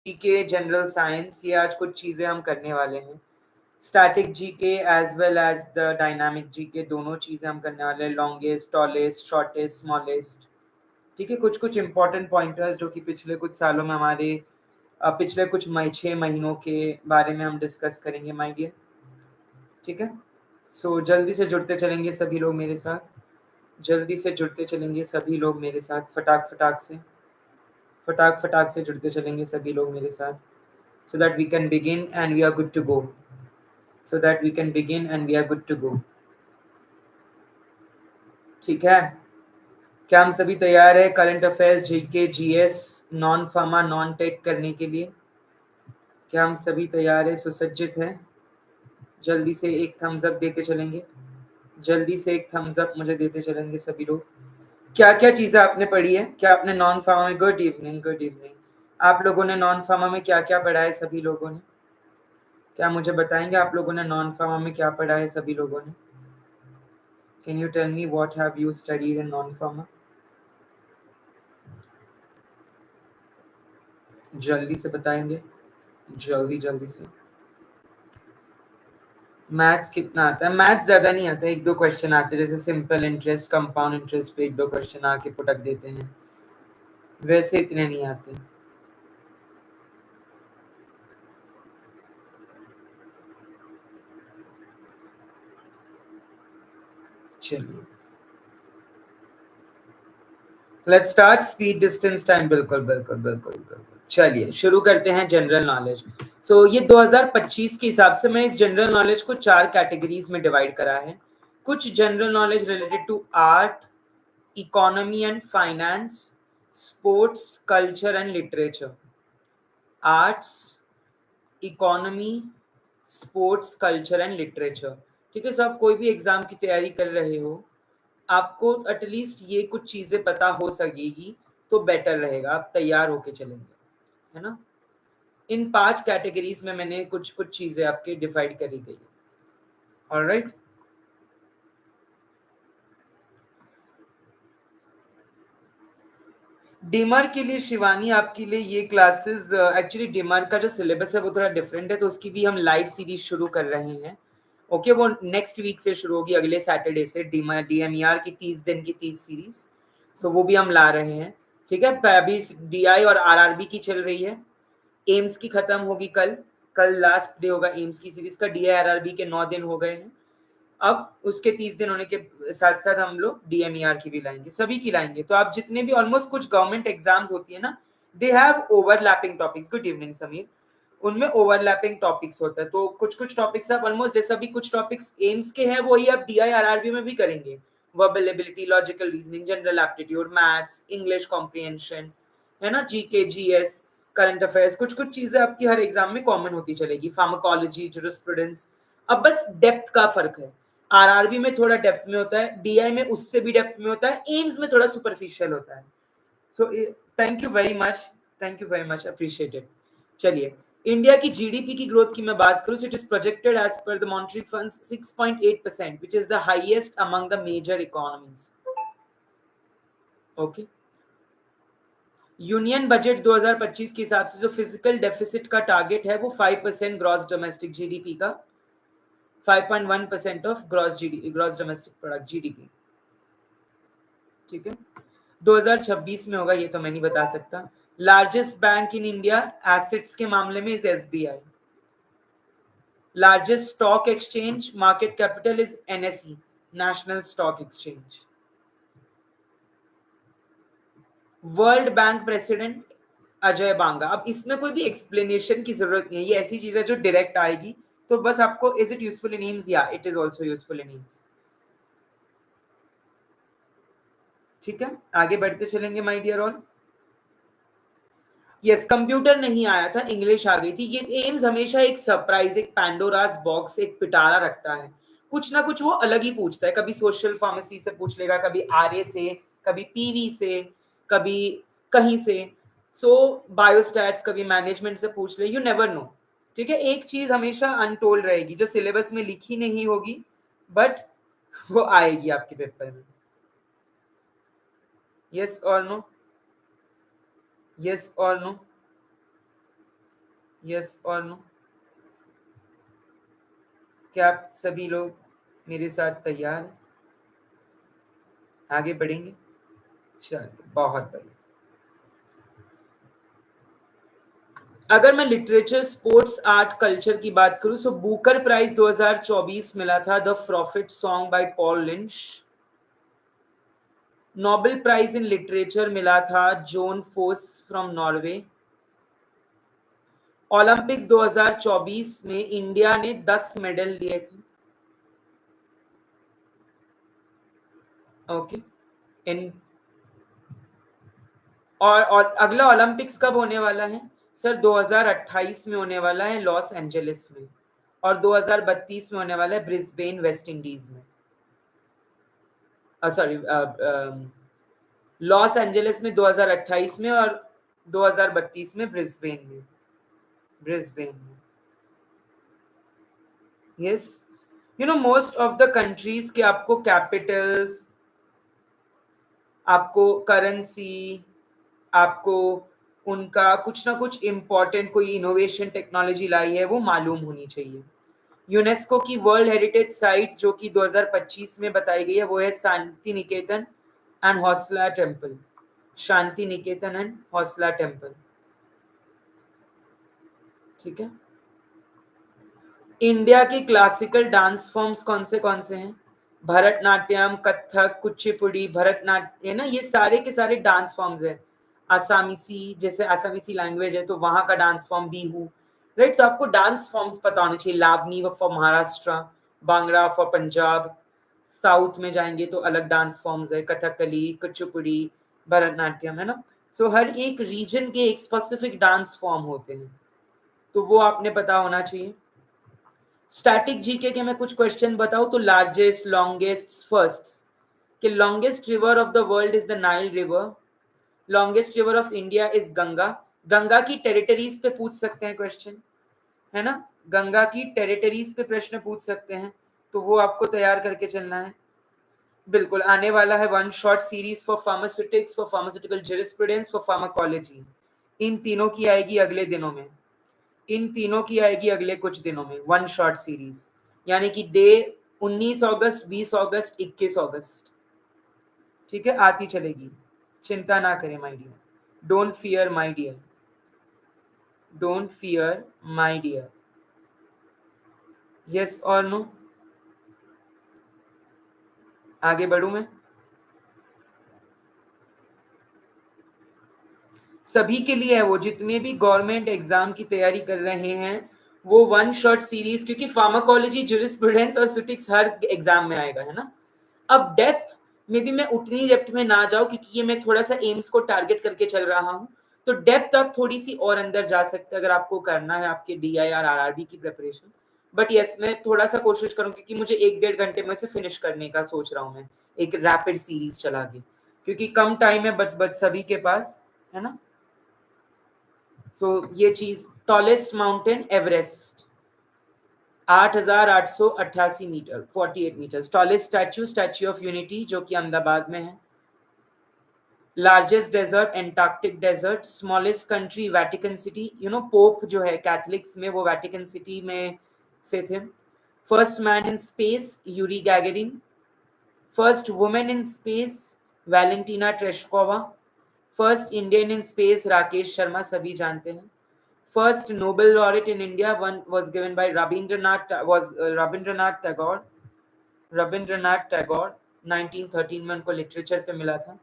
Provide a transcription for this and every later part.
GK, general science, ये आज कुछ चीजें हम करने वाले हैं। Static GK as well as the dynamic GK, दोनों चीजें हम करने वाले हैं। लॉन्गेस्ट, टॉलेस्ट, शॉर्टेस्ट, स्मॉलेस्ट, ठीक है। कुछ कुछ इंपॉर्टेंट पॉइंटर्स जो कि पिछले कुछ सालों में हमारे पिछले कुछ 6 महीनों के बारे में हम डिस्कस करेंगे माय डियर, ठीक है। सो जल्दी से जुड़ते चलेंगे सभी लोग मेरे साथ, जल्दी से जुड़ते चलेंगे सभी लोग मेरे साथ, फटाक फटाक से जुड़ते चलेंगे सभी लोग मेरे साथ, so that we can begin and we are good to go, so that we can begin and we are good to go, ठीक है। क्या हम सभी तैयार है current affairs, GK, GS, non pharma, non tech करने के लिए? क्या हम सभी तैयार है, सुसज्जित है? जल्दी से एक थम्स अप देते चलेंगे, जल्दी से एक थम्स अप मुझे देते चलेंगे सभी लोग। क्या क्या चीजें आपने पढ़ी है? क्या आपने नॉन फार्मा में, गुड इवनिंग, गुड इवनिंग, आप लोगों ने नॉन फार्मा में क्या क्या पढ़ा है सभी लोगों ने? क्या मुझे बताएंगे आप लोगों ने नॉन फार्मा में क्या पढ़ा है सभी लोगों ने? Can you tell me what have you studied in non pharma? जल्दी से बताएंगे, जल्दी जल्दी से। मैथ्स कितना आता है? मैथ्स ज्यादा नहीं आता है, एक दो क्वेश्चन आते हैं, जैसे सिंपल इंटरेस्ट, कंपाउंड इंटरेस्ट पे एक दो क्वेश्चन आके पुटक देते हैं, वैसे इतने नहीं आते। चलिए let's start. Speed, distance, time, बिल्कुल बिल्कुल बिल्कुल बिल्कुल। चलिए शुरू करते हैं जनरल नॉलेज। सो ये 2025 के हिसाब से मैं इस जनरल नॉलेज को 4 कैटेगरीज में डिवाइड करा है। कुछ general knowledge related to art, economy and finance, sports, culture and literature. Arts, economy, sports, culture and literature, ठीक है। सो आप कोई भी एग्जाम की तैयारी कर रहे हो, आपको एटलीस्ट ये कुछ चीजें पता हो सकेगी तो बेटर रहेगा, आप तैयार होके चलेंगे, है ना। इन 5 कैटेगरीज में मैंने कुछ कुछ चीजें आपके डिवाइड करी गई है, ऑलराइट। डीमर के लिए शिवानी, आपके लिए ये क्लासेस, एक्चुअली डीमर का जो सिलेबस है वो थोड़ा डिफरेंट है, तो उसकी भी हम लाइव सीरीज शुरू कर रहे हैं। ओके, वो नेक्स्ट वीक से शुरू होगी, अगले सैटरडे से। डीएमईआर की 30 दिन की 30 सीरीज, सो वो भी हम ला रहे हैं, ठीक है। अभी डीआई और आरआरबी की चल रही है, एम्स की खत्म होगी कल, कल लास्ट डे होगा एम्स की सीरीज का। डीआई आरआरबी के 9 दिन हो गए हैं, अब उसके 30 दिन होने के साथ साथ हम लोग डीएमईआर की भी लाएंगे, सभी की लाएंगे। तो आप जितने भी ऑलमोस्ट कुछ गवर्नमेंट एग्जाम्स होती है ना, they have overlapping topics. Good evening Sameer, उनमें ओवरलैपिंग टॉपिक्स होता है, तो कुछ कुछ टॉपिक्स आप ऑलमोस्ट, जैसे अभी कुछ टॉपिक्स एम्स के हैं वही आप डीआई आरआरबी में भी करेंगे। Verbal ability, logical reasoning, general aptitude, maths, English comprehension, है ना, जीके, जीएस, करंट अफेयर्स, कुछ कुछ चीजें आपकी हर एग्जाम में कॉमन होती चलेगी। फार्माकोलॉजी, जूरिस्प्रूडेंस, अब बस डेप्थ का फर्क है। आरआरबी में थोड़ा डेप्थ में होता है, डीआई में उससे भी डेप्थ में होता है, एम्स में थोड़ा सुपरफिशियल होता है। So thank you very much, thank you very much, appreciated. चलिए, इंडिया की जीडीपी की ग्रोथ की मैं बात करूं, it is projected as per the monetary fund 6.8%, which is the highest among the major economies. Okay, union budget 2025 के हिसाब से जो फिजिकल डेफिसिट का टारगेट है वो 5% ग्रॉस डोमेस्टिक जीडीपी का, 5.1% of gross domestic product, GDP, ठीक है। 2026 में होगा ये तो मैं नहीं बता सकता। Largest bank in India assets के मामले में is SBI. Largest stock exchange, market capital is NSE, national stock exchange. World Bank president Ajay Banga. अब इसमें कोई भी एक्सप्लेनेशन की जरूरत नहीं है, ये ऐसी चीज है जो डायरेक्ट आएगी, तो बस आपको, is it useful in AIIMS? या it is also useful in AIIMS, ठीक है। आगे बढ़ते चलेंगे my dear all. Yes, computer नहीं आया था, इंग्लिश आ गई थी। ये एम्स हमेशा एक सरप्राइज, एक पैंडोरास बॉक्स, एक पिटारा रखता है, कुछ ना कुछ वो अलग ही पूछता है। कभी सोशल फार्मेसी से पूछ लेगा, कभी आरए से, कभी पीवी से, कभी कहीं से, सो बायोस्टैट्स, कभी मैनेजमेंट से पूछ ले, यू नेवर नो, ठीक है। एक चीज हमेशा अनटोल्ड रहेगी जो सिलेबस में लिखी नहीं होगी, बट वो आएगी आपके पेपर में। यस और नो, यस और नो, यस और नो? क्या आप सभी लोग मेरे साथ तैयार हैं? आगे बढ़ेंगे? चलो बहुत बढ़िया। अगर मैं लिटरेचर, स्पोर्ट्स, आर्ट, कल्चर की बात करूं तो बुकर प्राइज 2024 मिला था the prophet song by Paul Lynch. Nobel prize in literature मिला था Jon Fosse from Norway. Olympics 2024 में इंडिया ने 10 मेडल लिए थे। ओके इन और अगला ओलंपिक्स कब होने वाला है सर? 2028 में होने वाला है लॉस एंजलिस में, और 2032 में होने वाला है ब्रिस्बेन वेस्ट इंडीज में। सॉरी, लॉस एंजलिस में 2028 में, और 2032 में ब्रिस्बेन में। Yes, you know most of the countries के आपको कैपिटल्स, आपको करेंसी, आपको उनका कुछ ना कुछ इम्पोर्टेंट कोई इनोवेशन टेक्नोलॉजी लाई है वो मालूम होनी चाहिए। यूनेस्को की वर्ल्ड हेरिटेज साइट जो कि 2025 में बताई गई है वो है शांति निकेतन एंड हौसला टेम्पल। शांति निकेतन एंड हौसला टेम्पल, ठीक है। इंडिया के क्लासिकल डांस फॉर्म्स कौन से हैं? भरतनाट्यम, कथक, कुचिपुड़ी, भरतनाट्यम, है ना, ये सारे के सारे डांस फॉर्म्स हैं। आसामीसी, जैसे आसामीसी लैंग्वेज है तो वहां का डांस फॉर्म बिहू, राइट। तो आपको डांस फॉर्म्स पता होने चाहिए। Lavani for Maharashtra, bangda for Punjab, south में जाएंगे तो अलग डांस फॉर्म्स है, कथकली, कुचिपुड़ी, भरतनाट्यम, है ना। सो हर एक रीजन के एक स्पेसिफिक डांस फॉर्म होते हैं, तो वो आपने पता होना चाहिए। स्टैटिक जीके के मैं कुछ क्वेश्चन बताऊं तो लार्जेस्ट, लॉन्गेस्ट, फर्स्ट, कि longest river of the world is the Nile river, longest river of India is Ganga. Ganga की टेरिटरीज पे पूछ सकते हैं क्वेश्चन, है ना। गंगा की टेरिटरीज पे प्रश्न पूछ सकते हैं, तो वो आपको तैयार करके चलना है। बिल्कुल आने वाला है one shot series for pharmaceutics, for pharmaceutical jurisprudence, for pharmacology. इन तीनों की आएगी अगले दिनों में, इन तीनों की आएगी अगले कुछ दिनों में वन शॉट सीरीज, यानी कि दे 19 अगस्त, 20 अगस्त, 21 अगस्त, ठीक है, आती चलेगी। चिंता ना करें my dear, don't fear my dear, don't fear my dear. Yes और नो? आगे बढ़ूं मैं? सभी के लिए है वो, जितने भी गवर्नमेंट एग्जाम की तैयारी कर रहे हैं वो वन शॉट सीरीज, क्योंकि फार्माकोलॉजी, जूरिस्प्रूडेंस और सुटिक्स हर एग्जाम में आएगा, है ना। अब डेप्थ में भी मैं उतनी डेप्थ में ना जाऊं क्योंकि ये मैं थोड़ा सा एम्स को टारगेट करके चल रहा हूं, तो डेप्थ आप थोड़ी सी और अंदर जा सकते हैं अगर आपको करना है आपके DIR RRB की प्रिपरेशन। बट यस, मैं थोड़ा सा कोशिश करूँ क्योंकि मुझे 1-1.5 घंटे में से फिनिश करने का सोच रहा हूँ मैं, एक रैपिड सीरीज चला के, क्योंकि कम टाइम है बच सभी के पास, है ना। सो ये चीज, tallest mountain Everest 8,888 metre, 48 metre. Tallest statue, Statue of Unity जो कि अहमदाबाद में है। Largest desert Antarctic desert. Smallest country Vatican City, you know Pope जो है कैथलिक्स में वो वेटिकन सिटी में से थे। First man in space Yuri Gagarin. First woman in space Valentina Tereshkova. First Indian in space Rakesh Sharma, सभी जानते हैं। First Nobel laureate in India one was given by Rabindranath Tagore. Rabindranath Tagore 1913 में उनको literature पे मिला था,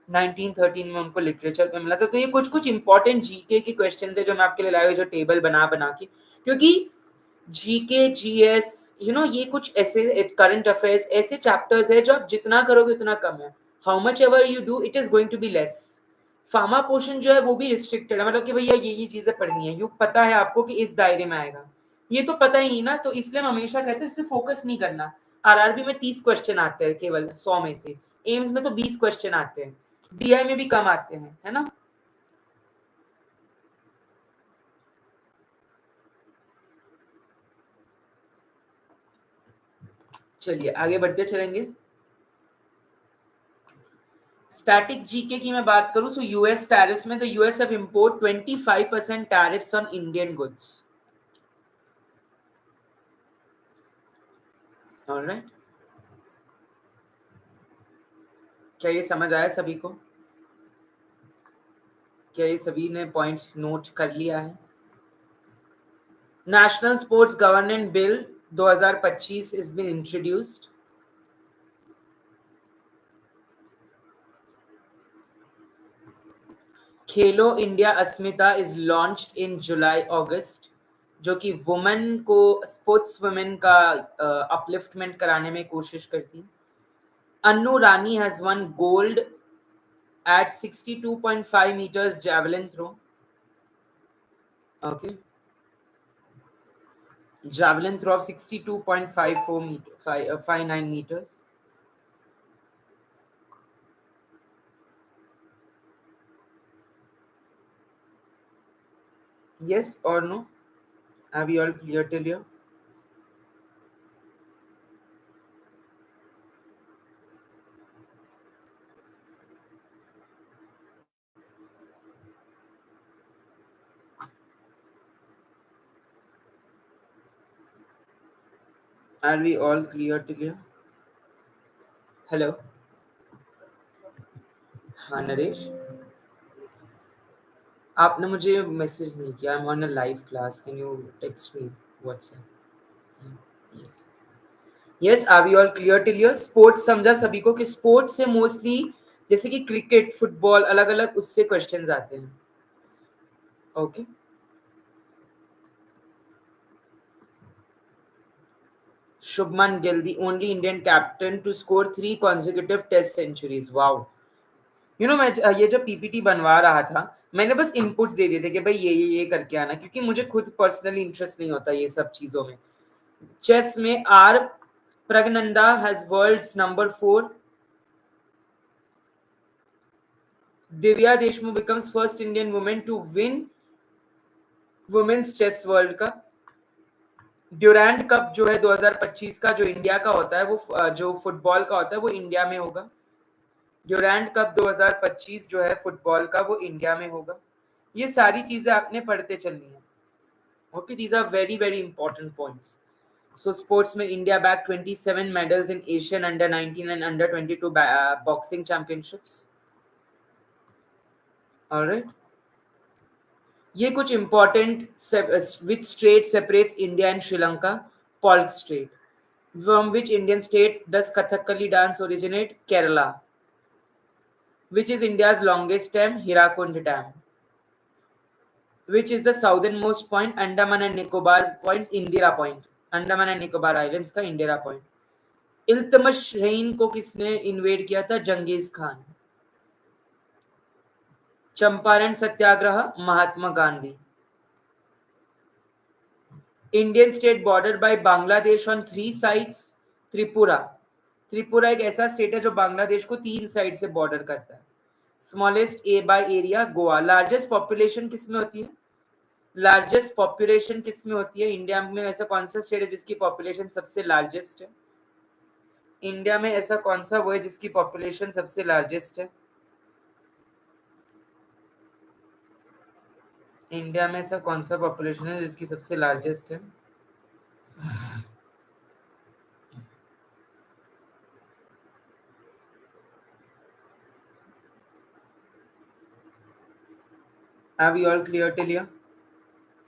1913 में उनको लिटरेचर पे मिला था। तो ये कुछ कुछ इंपॉर्टेंट जीके के क्वेश्चन है जो मैं आपके लिए लाया हूँ, जो टेबल बना बना के, क्योंकि जीके, जीएस, यू नो, ये कुछ ऐसे करंट अफेयर्स ऐसे चैप्टर्स है जो आप जितना करोगे उतना कम है। How much ever you do it is going to be less. Pharma portion जो है वो भी रिस्ट्रिक्टेड है, मतलब कि भैया ये चीजें पढ़नी है, यू पता है आपको कि इस दायरे में आएगा, ये तो पता ही नहीं ना, तो इसलिए हम हमेशा कहते हैं इस पे फोकस नहीं करना। आरआरबी में 30 क्वेश्चन आते हैं केवल 100 में से, एम्स में तो 20 क्वेश्चन आते हैं, DI में भी कम आते हैं, है ना। चलिए आगे बढ़ते चलेंगे। स्टैटिक जीके की मैं बात करूं तो यूएस टैरिफ्स में the US have import 25% tariffs on Indian goods. Alright, क्या ये समझ आया सभी को? क्या ये सभी ने पॉइंट नोट कर लिया है? National sports governance bill 2025 is been introduced. Khelo India Asmita is launched in July August, जो कि वुमेन को, स्पोर्ट्स वुमेन का अपलिफ्टमेंट कराने में कोशिश करती है. Annu Rani has one gold at 62.5 meters javelin throw. Okay, javelin throw of 62.54 meter 59 meters. Yes or no? Have you all clear till here? Are we all clear till here? Hello. हाँ नरेश, आपने मुझे message नहीं किया. I am on a live class. Can you text me WhatsApp? Yes yes. Are we all clear till here? Sports समझा सभी को कि sports से मोस्टली जैसे कि क्रिकेट, फुटबॉल, अलग अलग उससे क्वेश्चंस आते हैं. Okay okay? Shubman Gill, the only Indian captain to score 3 consecutive Test centuries. Wow. You know, मैं ये जब पीपीटी बनवा रहा था, मैंने बस इनपुट्स दे दिए थे कि भाई ये करके आना, क्योंकि मुझे खुद पर्सनली इंटरेस्ट नहीं होता ये सब चीजों में. चेस में R Praggnanandhaa has world's number 4. Divya Deshmukh becomes first Indian woman to win women's chess world cup. Durand cup जो है 2025 का, जो इंडिया का होता है, वो जो फुटबॉल का होता है वो इंडिया में होगा. ड्यूरैंड कप 2025 जो है फुटबॉल का, वो इंडिया में होगा. ये सारी चीजें आपने पढ़ते चलनी है. Okay, these are very very important points. So sports में India bagged 27 medals in Asian under 19 and under 22 boxing championships. Alright, ये कुछ important. Which state separates India and Sri Lanka? Polk Strait. From which Indian state does Kathakali dance originate? Kerala. Which is India's longest dam? Hirakud Dam. Which is the southernmost point? Andaman and Nicobar points. Indira Point. Andaman and Nicobar Islands का Indira Point. Iltutmish रहीन को किसने invade किया था? Genghis Khan. Champaran satyagraha? Mahatma Gandhi. Indian state border by Bangladesh on 3 sides? Tripura. Tripura एक ऐसा state है जो बांग्लादेश को 3 साइड से बॉर्डर करता है. Smallest A by area? Goa. Largest population किसमें होती है? लार्जेस्ट पॉपुलेशन किसमें होती है? इंडिया में ऐसा कौन सा स्टेट है जिसकी पॉपुलेशन सबसे लार्जेस्ट है? इंडिया में ऐसा कौन सा वो है जिसकी पॉपुलेशन सबसे लार्जेस्ट है? इंडिया में ऐसा कौन सा पॉपुलेशन है जिसकी सबसे लार्जेस्ट है? Are we all clear till here?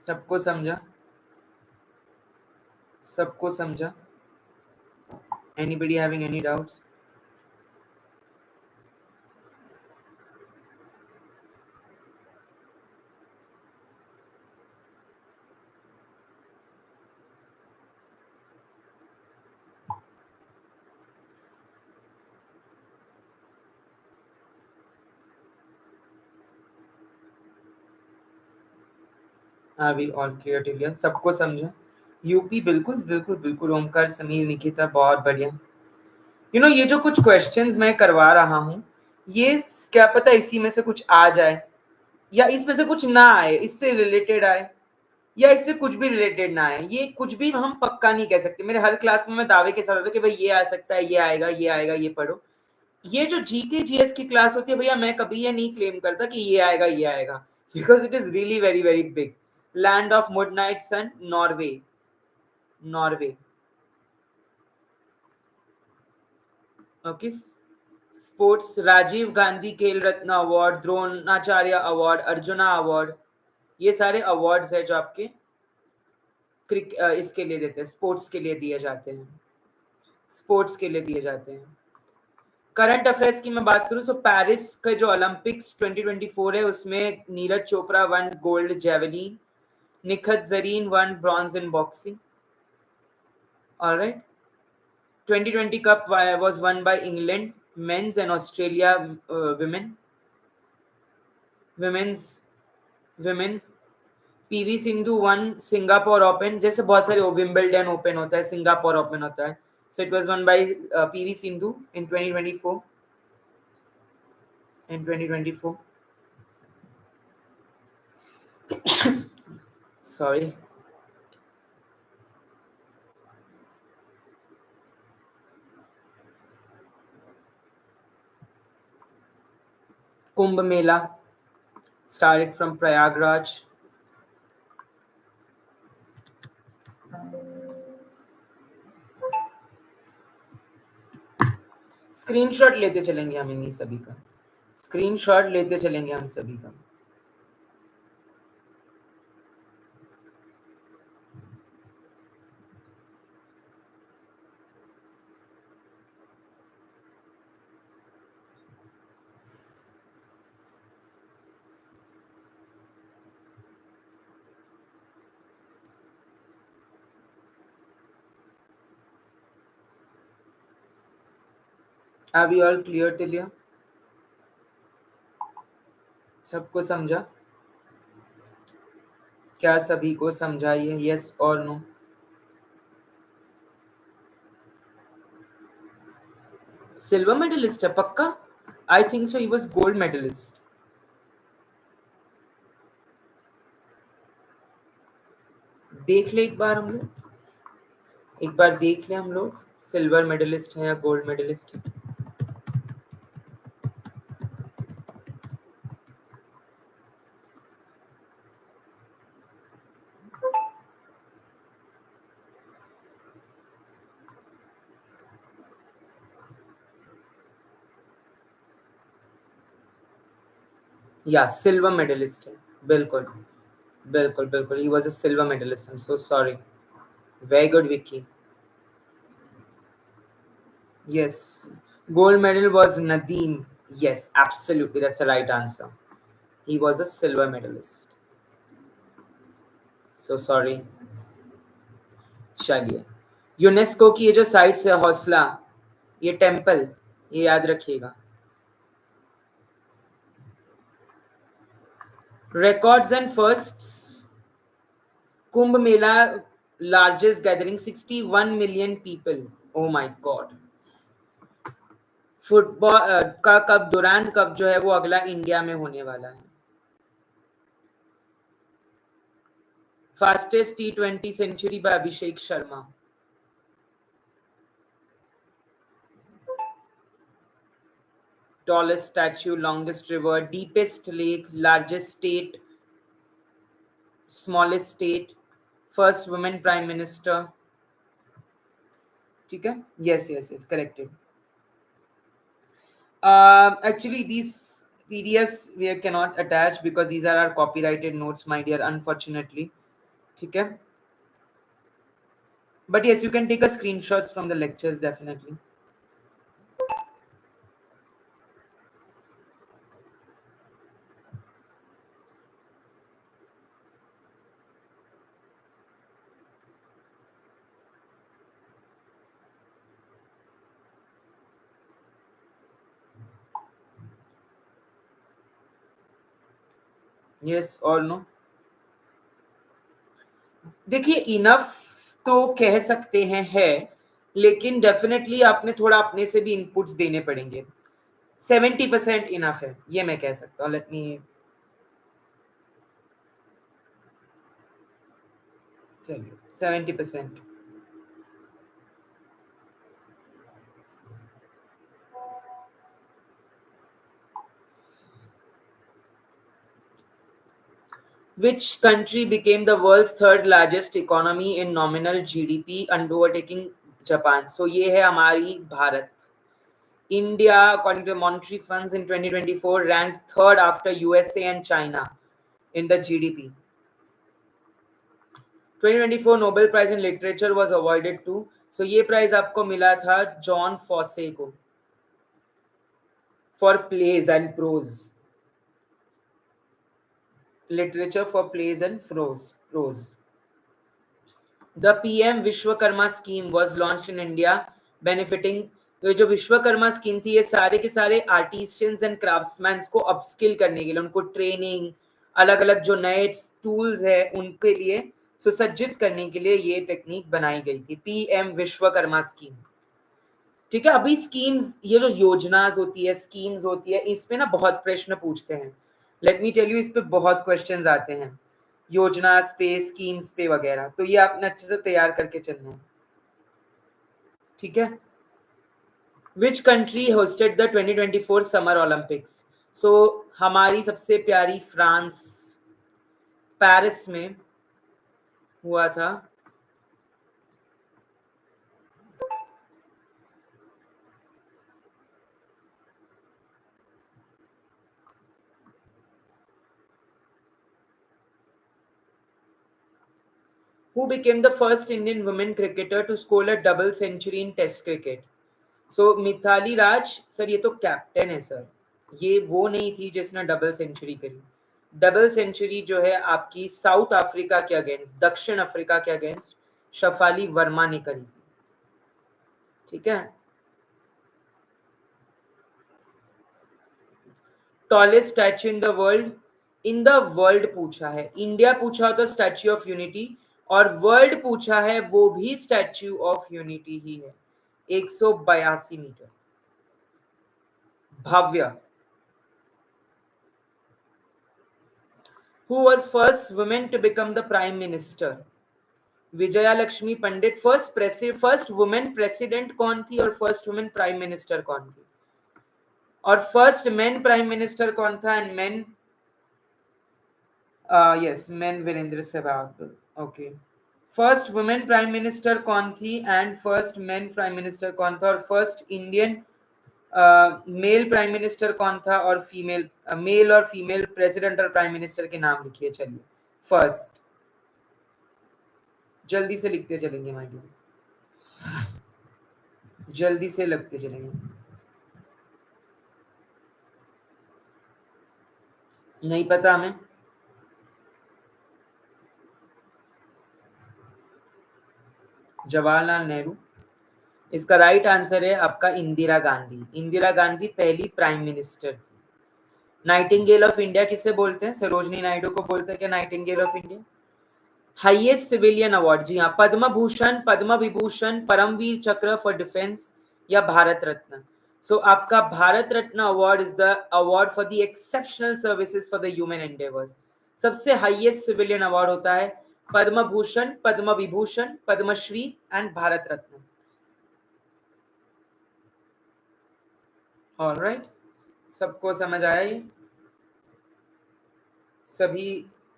सबको समझा? सबको समझा? Anybody having any doubts? Are we all clear till here? सबको समझा? यूपी बिल्कुल बिल्कुल बिल्कुल. ओमकार, समीर, निकिता, बहुत बढ़िया. यू नो, ये जो कुछ क्वेश्चंस मैं करवा रहा हूँ, ये क्या पता इसी में से कुछ आ जाए या इसमें से कुछ ना आए, इससे रिलेटेड आए या इससे कुछ भी रिलेटेड ना आए. ये कुछ भी हम पक्का नहीं कह सकते. मेरे हर क्लास में मैं दावे के साथ होता कि भाई ये आ सकता है, ये आएगा, ये आएगा, ये पढ़ो. ये जो जीके जीएस की क्लास होती है भैया, मैं कभी ये नहीं क्लेम करता कि ये आएगा, because it is really very very big. Land of midnight sun, Norway. Norway. Okay. Sports, Rajiv Gandhi Khel Ratna award, Dronacharya award, Arjuna award, ये सारे अवार्ड्स है जो आपके इसके लिए देते हैं, स्पोर्ट्स के लिए दिए जाते हैं. स्पोर्ट्स के लिए दिए जाते हैं. करंट अफेयर्स की मैं बात करूं तो पेरिस का जो ओलंपिक्स 2024 है उसमें Neeraj Chopra one gold javelin, Nikhat Zareen one bronze in boxing. Alright. 2020 cup was won by England men's and Australia women's women. PV Sindhu one Singapore open, जैसे बहुत सारे विंबलडन ओपन होता है, सिंगापुर ओपन होता है. So it was one by PV Sindhu in 2024. In 2024. Sorry. Kumbh Mela started from Prayagraj. Screenshot लेते चलेंगे हम इन्हीं सभी का. स्क्रीनशॉट लेते चलेंगे हम सभी का. Have you all clear till here? सबको समझा? क्या सभी को समझाइए, यस और नो? सिल्वर मेडलिस्ट है पक्का? I think so he was gold medallist. देख ले एक बार हम लोग, एक बार देख ले हम लोग सिल्वर मेडलिस्ट है या गोल्ड मेडलिस्ट है. या सिल्वर मेडलिस्ट है. बिल्कुल बिल्कुल बिल्कुल. He was a silver medallist. I am so sorry. Very good Vicky. Yes. Gold medal was Nadeem. Yes, absolutely. That's the right answer. He was a silver medalist. So sorry. चलिए. UNESCO की ये जो sites है, हौसला, ये temple, ये याद रखिएगा. Records and firsts. Kumbh Mela largest gathering 61 million people. Oh my God. Football का कप, दुरान कप जो है वो अगला इंडिया में होने वाला है. Fastest T20 century by Abhishek Sharma. Tallest statue, longest river, deepest lake, largest state, smallest state, first woman prime minister. ठीक है? Yes, yes, yes, corrected. Actually, these PDFs we cannot attach because these are our copyrighted notes, my dear, unfortunately. ठीक है? But yes, you can take a screenshots from the lectures definitely. Yes or no? देखिए enough तो कह सकते हैं है, लेकिन definitely आपने थोड़ा अपने से भी इनपुट्स देने पड़ेंगे. 70% इनफ है, ये मैं कह सकता हूँ. Let me. चलिए 70%. Which country became the world's third largest economy in nominal GDP, overtaking Japan? So ये है हमारी Bharat. India, according to the Monetary Funds in 2024, ranked third after USA and China in the GDP. 2024 Nobel Prize in Literature was awarded to. So ये prize आपको मिला था John Fosse को for plays and prose. Literature for plays and prose. The PM Vishwakarma scheme was launched in India, benefiting. तो जो Vishwakarma scheme थी ये सारे के सारे आर्टिस्टियंस एंड क्राफ्ट्समैन को अपस्किल करने के लिए, उनको ट्रेनिंग, अलग अलग जो नए टूल्स है उनके लिए सुसज्जित करने के लिए ये टेक्निक बनाई गई थी, पीएम विश्वकर्मा स्कीम. ठीक है. अभी स्कीम्स, ये जो योजनाएं होती है, स्कीम्स होती है, इस पे ना बहुत प्रश्न पूछते हैं. लेट मी टेल यू, इस पे बहुत क्वेश्चंस आते हैं योजना पे, स्कीम्स पे वगैरह. तो ये आपने अच्छे से तैयार करके चलना है. ठीक है. Which country hosted the 2024 summer Olympics? So हमारी सबसे प्यारी फ्रांस, पेरिस में हुआ था. Who became the first Indian women cricketer to score a double century in Test cricket? So Mithali Raj sir, ये तो कैप्टन है सर, ये वो नहीं थी जिसने डबल सेंचुरी करी. डबल सेंचुरी जो है आपकी साउथ अफ्रीका के अगेंस्ट, दक्षिण अफ्रीका के अगेंस्ट शफाली वर्मा ने करी. ठीक है. Tallest statue in the world पूछा है. इंडिया पूछा तो स्टैच्यू ऑफ यूनिटी, और वर्ल्ड पूछा है वो भी स्टैच्यू ऑफ यूनिटी ही है, 182 मीटर. भव्य. Who was first woman to become the prime minister? Vijaya Lakshmi Pandit. First women president कौन थी और फर्स्ट वुमेन प्राइम मिनिस्टर कौन थी? और फर्स्ट मेन प्राइम मिनिस्टर कौन था? And men, yes, men Virender Sehwag. Okay. First women prime minister कौन थी and first men prime minister कौन था, और first Indian male prime minister कौन था, और फीमेल, मेल और फीमेल प्रेसिडेंट और प्राइम मिनिस्टर के नाम लिखिए. चलिए फर्स्ट, जल्दी से लिखते चलेंगे माय डियर, जल्दी से लिखते चलेंगे. नहीं पता हमें. जवाहरलाल नेहरू. इसका राइट आंसर है आपका इंदिरा गांधी. इंदिरा गांधी पहली प्राइम मिनिस्टर थी. नाइटिंगेल ऑफ इंडिया किसे बोलते हैं? सरोजनी नायडू को बोलते हैं क्या nightingale of India? Highest civilian award, जी हाँ, पद्म भूषण, पद्म विभूषण, परमवीर चक्र फॉर डिफेंस या भारत रत्न. सो आपका Bharat Ratna award is the award for the exceptional services for the human endeavours. सबसे हाईएस्ट सिविलियन अवार्ड होता है पद्म भूषण, पद्म विभूषण, पद्मश्री एंड भारत रत्न. ऑलराइट, सबको समझ आया? ये सभी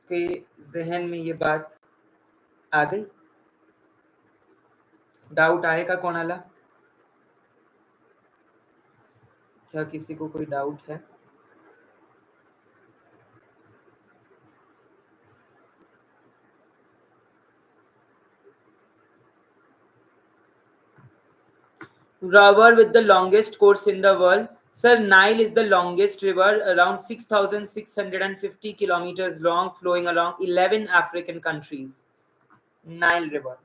के जहन में ये बात आ गई? डाउट आएगा कोणाला? क्या किसी को कोई डाउट है? River with the longest course in the world. Sir, Nile is the longest river, around 6,650 kilometers long, flowing along 11 African countries. Nile River.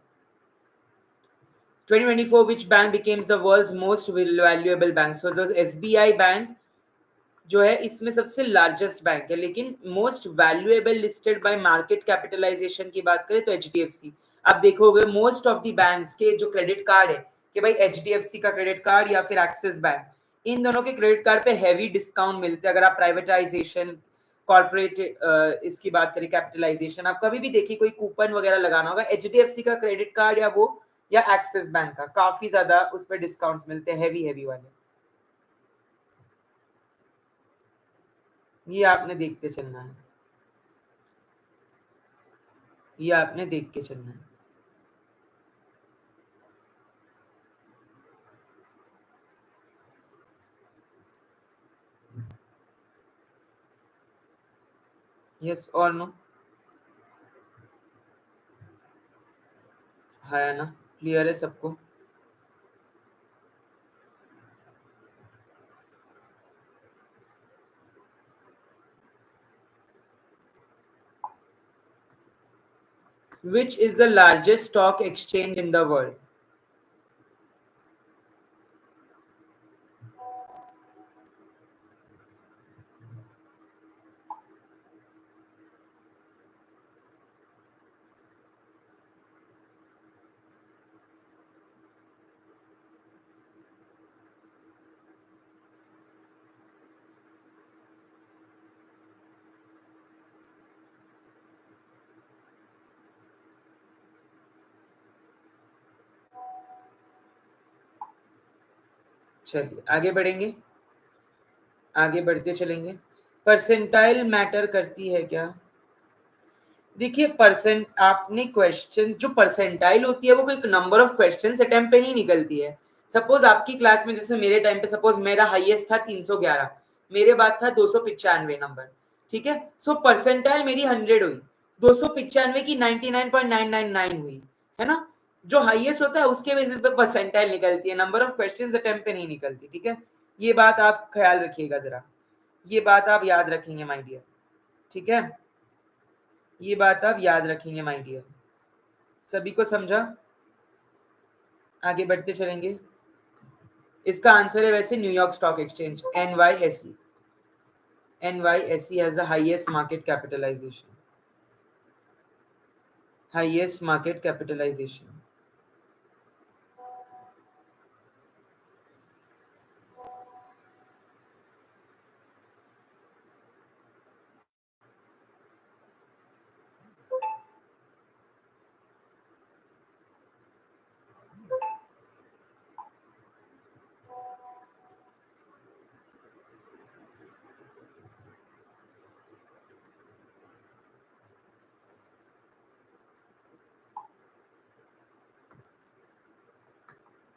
2024, which bank became the world's most valuable bank? So, the SBI bank जो है इसमें सबसे largest bank है, लेकिन most valuable listed by market capitalization की बात करें तो एचडीएफसी. आप देखोगे मोस्ट ऑफ द बैंक्स के जो क्रेडिट कार्ड है कि भाई एचडीएफसी का क्रेडिट कार्ड या फिर एक्सिस बैंक, इन दोनों के क्रेडिट कार्ड पे हैवी डिस्काउंट मिलते हैं. अगर आप प्राइवेटाइजेशन, कॉर्पोरेट इसकी बात करें, कैपिटलाइजेशन, आप कभी भी देखिए कोई कूपन वगैरह लगाना होगा, एचडीएफसी का क्रेडिट कार्ड या वो या एक्सिस बैंक का, काफी ज्यादा उस पर डिस्काउंट्स मिलते हैं, हैवी हैवी वाले. ये आपने देखते चलना है. ये आपने देख के चलना है। यस और नो? है ना? क्लियर है सबको? Which is the largest stock exchange in the world? चलिए आगे बढ़ेंगे, आगे बढ़ते चलेंगे। परसेंटाइल मैटर करती है क्या? देखिए परसेंट, आपने क्वेश्चन जो परसेंटाइल होती है वो कोई नंबर ऑफ क्वेश्चन अटेम्प्ट पे ही निकलती है। सपोज आपकी क्लास में, जैसे मेरे टाइम पे सपोज मेरा हाईएस्ट था 311, मेरे बाद था 295 नंबर, ठीक है। सो परसेंटाइल मेरी 100 हुई, 295 की 99.999 हुई, है ना। जो हाईएस्ट होता है उसके बेसिस पे परसेंटाइल निकलती है, नंबर ऑफ क्वेश्चन अटेम्प्ट पे नहीं निकलती, ठीक है। ये बात आप ख्याल रखिएगा जरा, ये बात आप याद रखेंगे माय डियर, ठीक है। ये बात आप याद रखेंगे माय डियर। सभी को समझा? आगे बढ़ते चलेंगे। इसका आंसर है वैसे New York stock exchange, NYSE। NYSE has the highest market capitalization, highest market capitalization।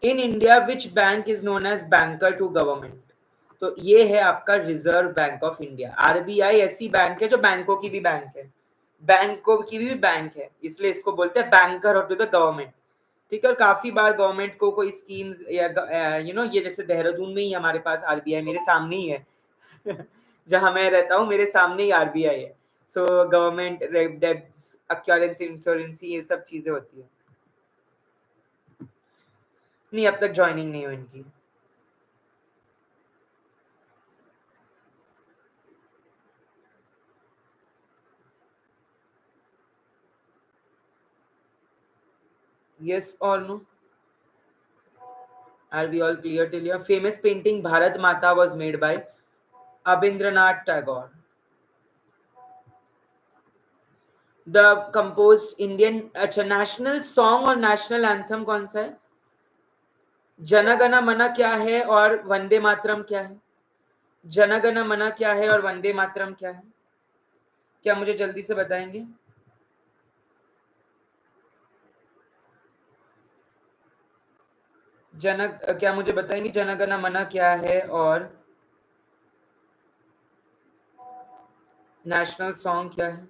In India which bank is known as banker to government? तो ये है आपका Reserve Bank of India. RBI ऐसी बैंक है जो बैंकों की भी बैंक है, बैंकों की भी बैंक है, इसलिए इसको बोलते हैं बैंकर टू द गवर्नमेंट, ठीक है। और काफी बार गवर्नमेंट को कोई स्कीम्स या ये जैसे देहरादून में ही हमारे पास RBI मेरे सामने ही है जहां मैं रहता हूँ मेरे सामने ही RBI है। सो गवर्नमेंट डेब्ट्स अक्योरेंस इंश्योरेंस ये सब चीजें होती है। नहीं अब तक ज्वाइनिंग नहीं हुई इनकी। Yes or no? Are we all clear till here? Famous painting Bharat Mata was made by Abindranath Tagore. The composed Indian, अच्छा national song और national anthem कौन सा है? जनगण मन क्या है और वंदे मातरम क्या है? जनगण मन क्या है और वंदे मातरम क्या है? क्या मुझे जल्दी से बताएंगे? क्या मुझे बताएंगे जनगण मन क्या है और नेशनल सॉन्ग क्या है?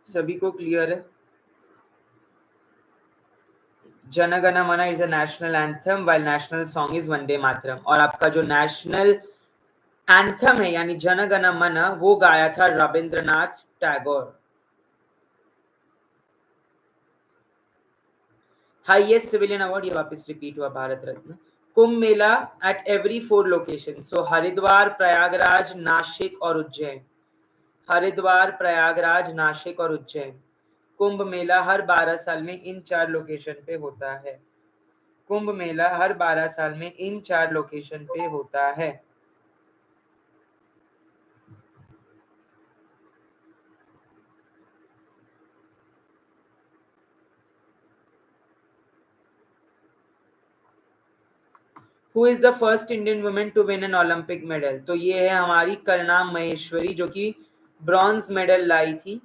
सभी को क्लियर है? Jana Gana Mana is a national anthem while national song is Vande Mataram. और आपका जो नेशनल एंथम है यानी जनगण मन वो गाया था Rabindranath Tagore. Highest civilian award, ये वापस रिपीट हुआ, Bharat Ratna. Kumbh Mela at every 4 location, सो हरिद्वार, प्रयागराज, नासिक और उज्जैन। हरिद्वार, प्रयागराज, नासिक और उज्जैन। कुंभ मेला हर 12 साल में इन 4 लोकेशन पे होता है। कुंभ मेला हर 12 साल में इन 4 लोकेशन पे होता है। Who is the first Indian women to win an Olympic medal? तो ये है हमारी करनाम महेश्वरी, जो कि ब्रॉन्ज मेडल लाई थी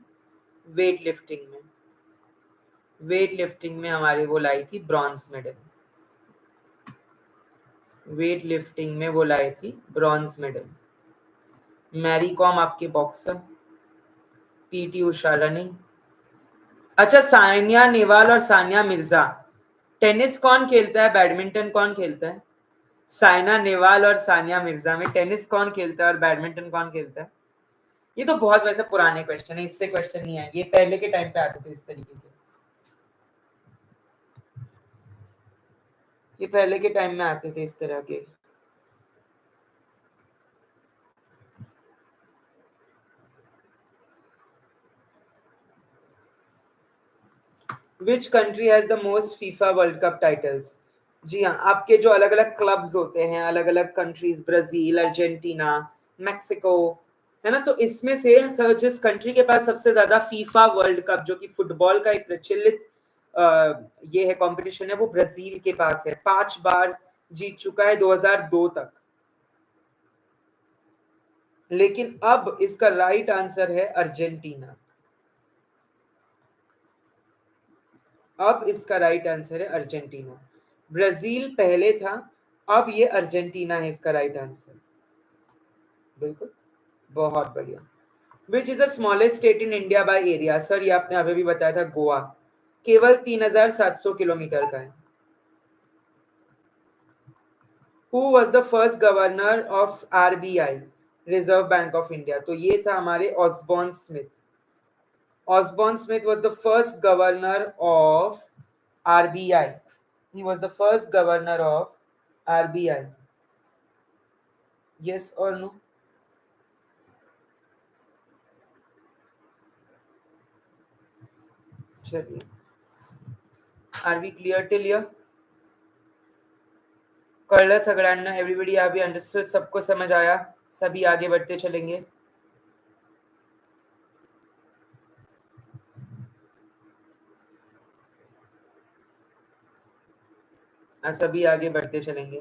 वेट लिफ्टिंग में। वेट लिफ्टिंग में हमारी वो लाई थी ब्रॉन्ज मेडल। वेट लिफ्टिंग में वो लाई थी ब्रॉन्ज मेडल। मैरी कॉम आपके बॉक्सर, पीटी उषा रनिंग। अच्छा, सानिया नेहवाल और सानिया मिर्जा, टेनिस कौन खेलता है, बैडमिंटन कौन खेलता है? साइना नेहवाल और सानिया मिर्जा में टेनिस कौन खेलता है और बैडमिंटन कौन खेलता है? ये तो बहुत वैसे पुराने क्वेश्चन है, इससे क्वेश्चन नहीं है, ये पहले के टाइम पे आते थे इस तरीके के। ये पहले के टाइम में आते थे इस तरह के। Which country has the most FIFA world cup titles? जी हाँ, आपके जो अलग अलग क्लब्स होते हैं, अलग अलग कंट्रीज, ब्राजील, अर्जेंटीना, मैक्सिको, है ना, तो इसमें से जिस कंट्री के पास सबसे ज्यादा फीफा वर्ल्ड कप, जो कि फुटबॉल का एक प्रचलित ये है कंपटीशन है, वो ब्राजील के पास है। 5 बार जीत चुका है 2002 तक। लेकिन अब इसका राइट आंसर है अर्जेंटीना। अब इसका राइट आंसर है अर्जेंटीना। ब्राजील पहले था, अब ये अर्जेंटीना है इसका राइट आंसर। बिल्कुल, बहुत बढ़िया। Which is the smallest state in India by area? Sir ये आपने अभी भी बताया था, गोवा, केवल 3700 किलोमीटर का है। Who was the first governor of RBI, Reserve Bank of India? तो ये था हमारे Osborne Smith. Osborne Smith was the first governor of RBI. He was the first governor of RBI. Yes or no? चलिए, are we clear till here? कळलं सगळ्यांना? Everybody have you understood? सबको समझ आया? सभी आगे बढ़ते चलेंगे। सभी आगे बढ़ते चलेंगे।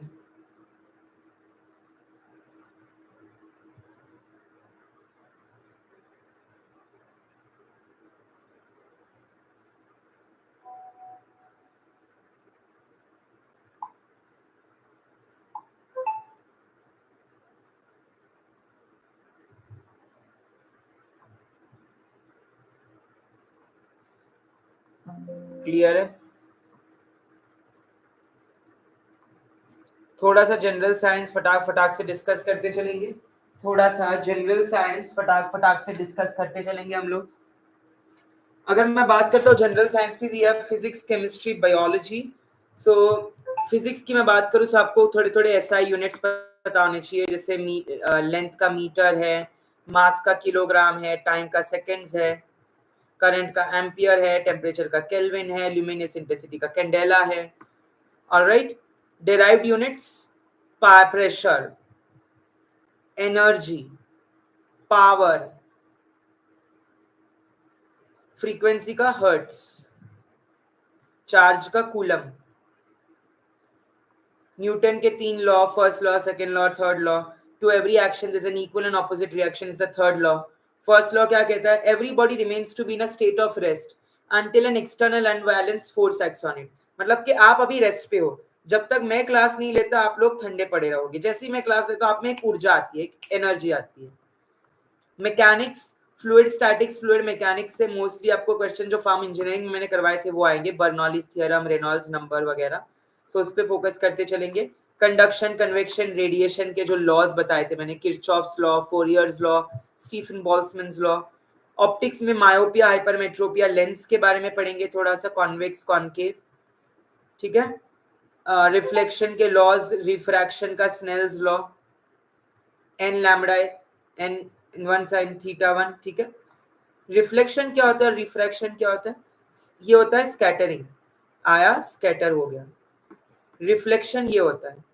क्लियर है? थोड़ा सा जनरल साइंस फटाक फटाक से डिस्कस करते चलेंगे। थोड़ा सा जनरल साइंस फटाक फटाक से डिस्कस करते चलेंगे हम लोग। अगर मैं बात करता हूँ जनरल साइंस की, we have physics, chemistry, biology. So physics की मैं बात करूँ तो आपको थोड़े थोड़े एसआई यूनिट्स पता होने चाहिए, जैसे लेंथ का मीटर है, मास का किलोग्राम है, टाइम का सेकेंड्स है, करंट का एम्पियर है, टेम्परेचर का केल्विन है, ल्यूमिनस इंटेंसिटी का कैंडेला है। Alright, derived units, pressure, energy, power, frequency का हर्ट्स, चार्ज का कूलम, न्यूटन के 3 law, first law, second law, third law, to every action there is an equal and opposite reaction is the third law. First law क्या कहता है? Everybody remains to be in a state of rest until an external unbalance force acts on it. मतलब कि आप अभी rest पे हो, जब तक मैं क्लास नहीं लेता आप लोग ठंडे पड़े रहोगे। जैसे ही मैं क्लास लेता हूँ आप में एक ऊर्जा आती है, एक एनर्जी आती है। Mechanics, fluid statics, fluid mechanics से मोस्टली आपको क्वेश्चन जो फार्म इंजीनियरिंग में मैंने करवाए थे वो आएंगे, बर्नौलीज थ्योरम, रेनॉल्ड्स नंबर वगैरह। सो उस पर फोकस करते चलेंगे। कंडक्शन, कन्वेक्शन, रेडिएशन के जो लॉज बताए थे मैंने, Kirchhoff's law, Fourier's law, Stefan Boltzmann law. Optics में मायोपिया, हाइपरमेट्रोपिया, लेंस के बारे में पढ़ेंगे थोड़ा सा, कॉन्वेक्स, कॉनकेव, ठीक है। रिफ्लेक्शन के लॉज, रिफ्रैक्शन का snell's law, n lambda n one sine theta one, ठीक है। रिफ्लेक्शन क्या होता है, रिफ्रैक्शन क्या होता है? ये होता है स्कैटरिंग, आया स्कैटर हो गया। रिफ्लेक्शन ये होता है,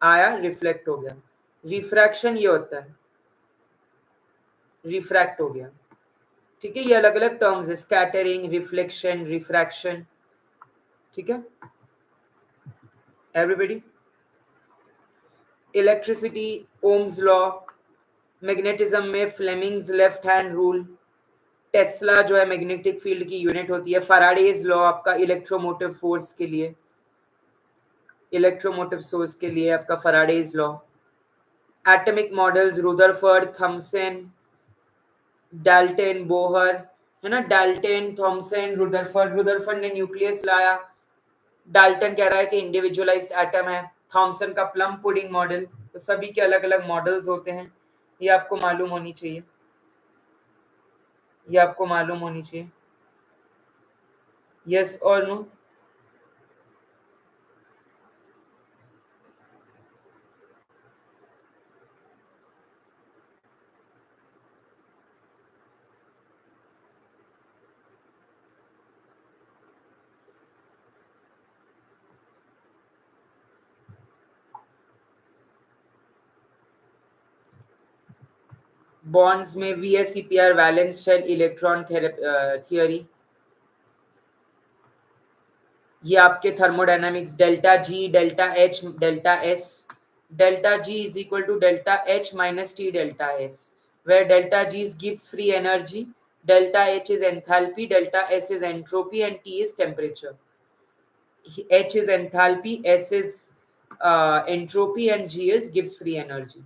आया रिफ्लेक्ट हो गया। रिफ्रैक्शन ये होता है, रिफ्रैक्ट हो गया। ठीक है, ये अलग अलग टर्म्स है, स्कैटरिंग, रिफ्लेक्शन, रिफ्रैक्शन। ठीक है everybody. Electricity, Ohm's law, magnetism में Fleming's left hand rule, Tesla जो है मैग्नेटिक फील्ड की यूनिट होती है, फैराडेज लॉ आपका इलेक्ट्रोमोटिव फोर्स के लिए, इलेक्ट्रोमोटिव सोर्स के लिए आपका Faraday's law. Atomic models, Rutherford, Thomson, Dalton, Bohr, है ना, डाल्टन, थॉमसन, रुदरफोर्ड। रुदरफोर्ड ने न्यूक्लियस लाया, डाल्टन कह रहा है कि इंडिविजुअलाइज्ड एटम है, थॉमसन का प्लम पुडिंग मॉडल। तो सभी के अलग अलग मॉडल्स होते हैं, ये आपको मालूम होनी चाहिए, ये आपको मालूम होनी चाहिए। यस और नो? बॉन्ड्स में VSEPR, valence shell electron theory, ये आपके thermodynamics, delta G, delta H, delta S. Delta G is equal to delta H minus T delta S, where delta G gives free energy, delta H is enthalpy, delta S is entropy, and T is temperature. H is enthalpy, S is entropy, and G is gives free energy.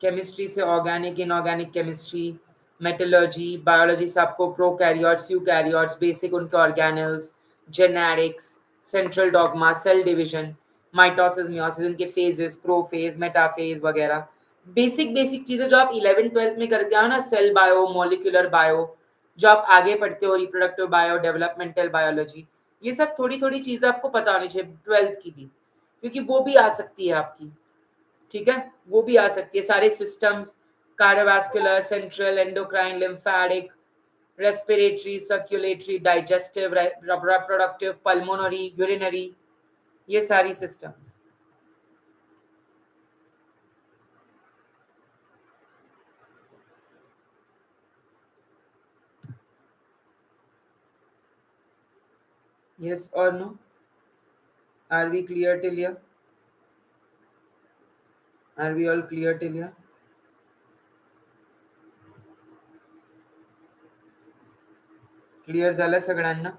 Chemistry से organic, inorganic chemistry, metallurgy, biology से आपको prokaryotes, eukaryotes, basic उनके organelles, genetics, central dogma, cell division, mitosis, meiosis, इनके phases, prophase, metaphase वगैरह। Basic basic चीजें जो आप 11th 12th में करते हो ना, सेल बायो, मॉलिक्यूलर बायो, जो आप आगे पढ़ते हो, रिप्रोडक्टिव बायो, डेवलपमेंटल बायोलॉजी, ये सब थोड़ी थोड़ी चीजें आपको पता होनी चाहिए 12th की भी, क्योंकि वो भी आ सकती है आपकी। ठीक है, वो भी आ सकती है, सारे systems, cardiovascular, central, endocrine, lymphatic, respiratory, circulatory, digestive, reproductive, pulmonary, urinary, ये सारी systems. Yes or no? Are we clear till here? Are we all clear till here? Clear झालं सगळ्यांना?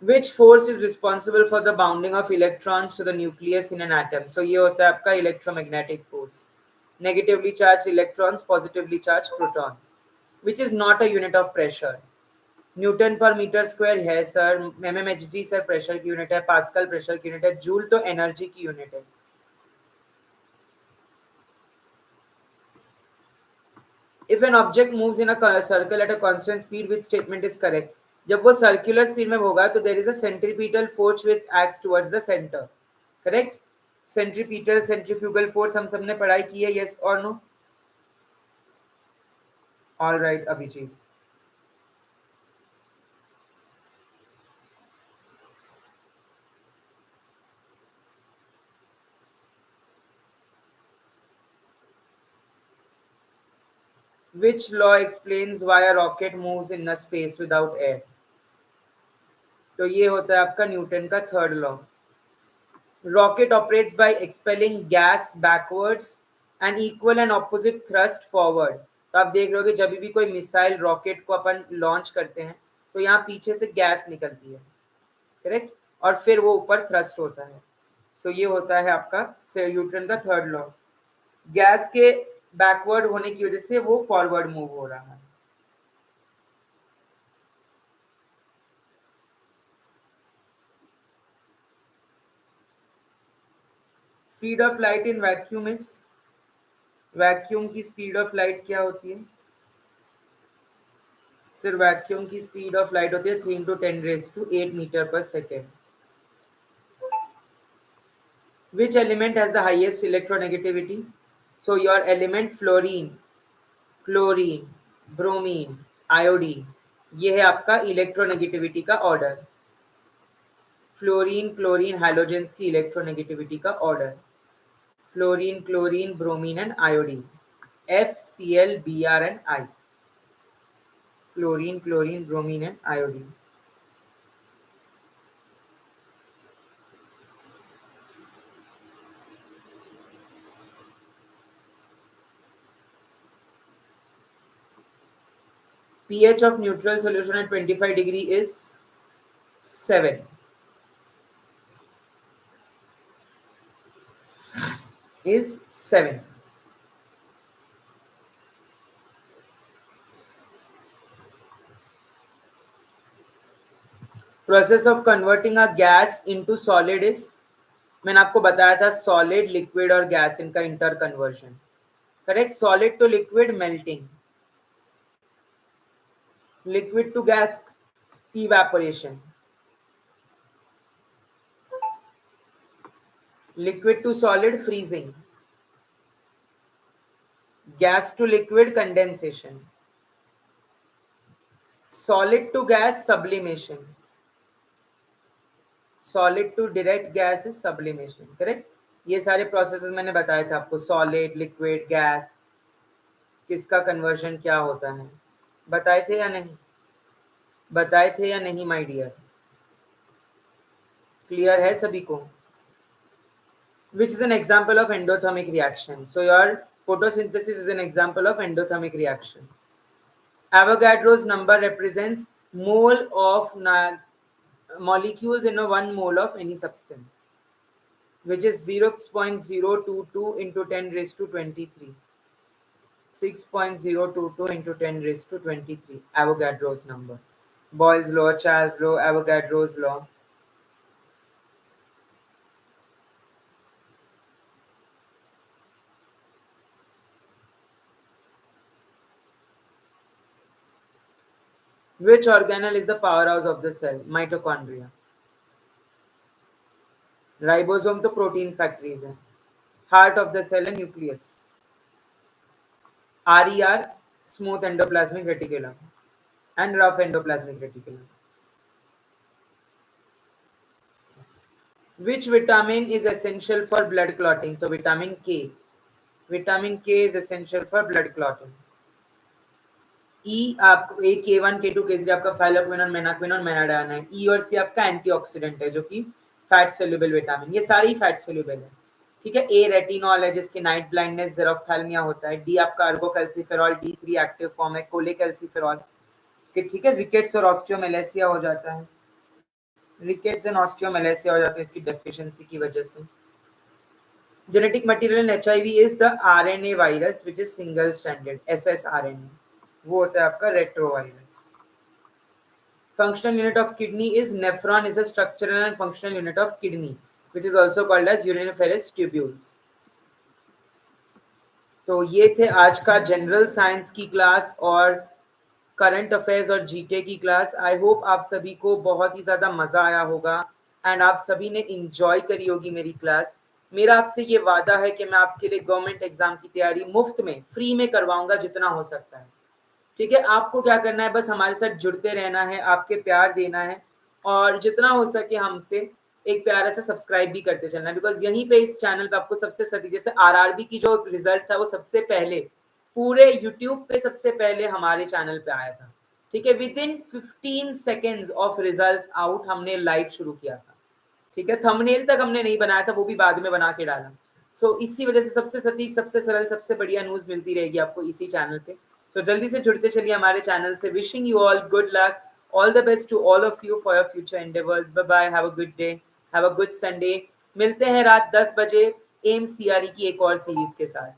Which force is responsible for the bounding of electrons to the nucleus in an atom? So ये होता है आपका electromagnetic force. Negatively charged electrons, positively charged protons, which is not a unit of pressure. Newton पर metre square है sir, mmHg sir pressure की unit है, pascal pressure की unit है, जूल तो एनर्जी की यूनिट है। If an object moves in a circle at a constant speed, which statement is correct? जब वो सर्कुलर स्पीड में होगा तो there is a centripetal force which acts towards the centre, correct? Centripetal, centrifugal force हम सबने पढ़ाई की है, यस और no? All right Abhijit. Which law explains why a rocket moves in a space without air? तो ये होता है आपका न्यूटन का third law. Rocket operates by expelling gas backwards and equal and opposite thrust forward. तो आप देख रहे हो कि जब भी कोई मिसाइल रॉकेट को अपन लॉन्च करते हैं तो यहाँ पीछे से गैस निकलती है, करेक्ट, और फिर वो ऊपर थ्रस्ट होता है। सो ये होता है आपका न्यूटन का थर्ड लॉ। गैस के बैकवर्ड होने की वजह से वो फॉरवर्ड मूव हो रहा है। Speed of light in vacuum is, vacuum की स्पीड ऑफ लाइट क्या होती है? सर वैक्यूम की स्पीड ऑफ लाइट होती है 3 × 10⁸ मीटर पर second. Which element has the highest electronegativity? So your element fluorine, chlorine, bromine, iodine, ये है आपका इलेक्ट्रोनेगेटिविटी का ऑर्डर. फ्लोरीन, क्लोरीन, हैलोजेंस की इलेक्ट्रोनेगेटिविटी का order. Fluorine, chlorine, bromine and iodine. FCl, Br and I. Fluorine, chlorine, bromine and iodine. pH of neutral solution at 25 degree is 7. Is 7. Process of converting a gas into solid is, मैंने आपको बताया था solid, liquid और gas इनका inter conversion. Correct. Solid to liquid melting, liquid to gas evaporation, liquid to solid freezing, gas to liquid condensation, solid to gas sublimation, solid to direct gas is sublimation. Correct. ये सारे processes मैंने बताए थे आपको. Solid, liquid, gas, किसका conversion क्या होता है, बताए थे या नहीं? बताए थे या नहीं माय डियर? क्लियर है सभी को? Which is an example of endothermic reaction. So your photosynthesis is an example of endothermic reaction. Avogadro's number represents mole of molecules in a 1 mole of any substance, which is 0.022 into 10⁻23. 6.022 into 10⁻23. Avogadro's number. Boyle's law, Charles' law, Avogadro's law. Which organelle is the powerhouse of the cell? Mitochondria. Ribosome तो protein factories है. Heart of the cell है nucleus. RER smooth endoplasmic reticulum and rough endoplasmic reticulum. Which vitamin is essential for blood clotting? तो vitamin K. Vitamin K is essential for blood clotting. E आपको K1, K2, K3 आपका phylloquinone, menaquinone, मेनाडायनाइन. E और C आपका antioxidant है जो कि fat soluble vitamin. ये सारी फैट सोल्यूबल है. ठीक है. A रेटिनॉल है जिसकी नाइट ब्लाइंडनेस, ज़ेरोफ्थैल्मिया होता है. D आपका अर्गोकैल्सिफेरॉल, D3 एक्टिव फॉर्म है. कोलेकैल्सिफेरॉल. ठीक है. रिकेट्स और ऑस्टियोमेलेसिया हो जाता है. रिकेट्स एंड ऑस्टियोमेलेसिया हो जाता है इसकी डेफिशिएंसी की वजह से. Genetic material in HIV is the RNA virus which is single stranded, ssRNA. वो होता है आपका retrovirus. Functional unit of kidney is nephron. Is a structural and functional unit of kidney which is also called as uriniferous tubules. तो ये थे आज का general science की क्लास और करंट अफेयर्स और जीके की क्लास. आई होप आप सभी को बहुत ही ज़्यादा मज़ा आया होगा एंड आप सभी ने इंजॉय करी होगी मेरी क्लास. मेरा आपसे ये वादा है कि मैं आपके लिए गवर्नमेंट एग्जाम की तैयारी मुफ्त में, फ्री में करवाऊंगा जितना हो सकता है. ठीक है. आपको क्या करना है, बस हमारे साथ जुड़ते रहना है, आपके प्यार देना है और जितना हो सके हमसे एक प्यारा सा सब्सक्राइब भी करते चलना है. बिकॉज यहीं पे इस चैनल पे आपको सबसे सटीक, जैसे RRB की जो रिजल्ट था वो सबसे पहले पूरे यूट्यूब पे सबसे पहले हमारे चैनल पे आया था. ठीक है. Within 15 seconds of results out हमने लाइव शुरू किया था. ठीक है. थंबनेल तक हमने नहीं बनाया था, वो भी बाद में बना के डाला. सो इसी वजह से सबसे सटीक, सबसे सरल, सबसे बढ़िया न्यूज मिलती रहेगी आपको इसी चैनल पे. सो जल्दी से जुड़ते चलिए हमारे चैनल से. Wishing you all good luck, all the best to all of you for your future endeavours. Bye bye. Have a good day, have a good Sunday. मिलते हैं रात 10 बजे एम CRE की एक और सीरीज के साथ.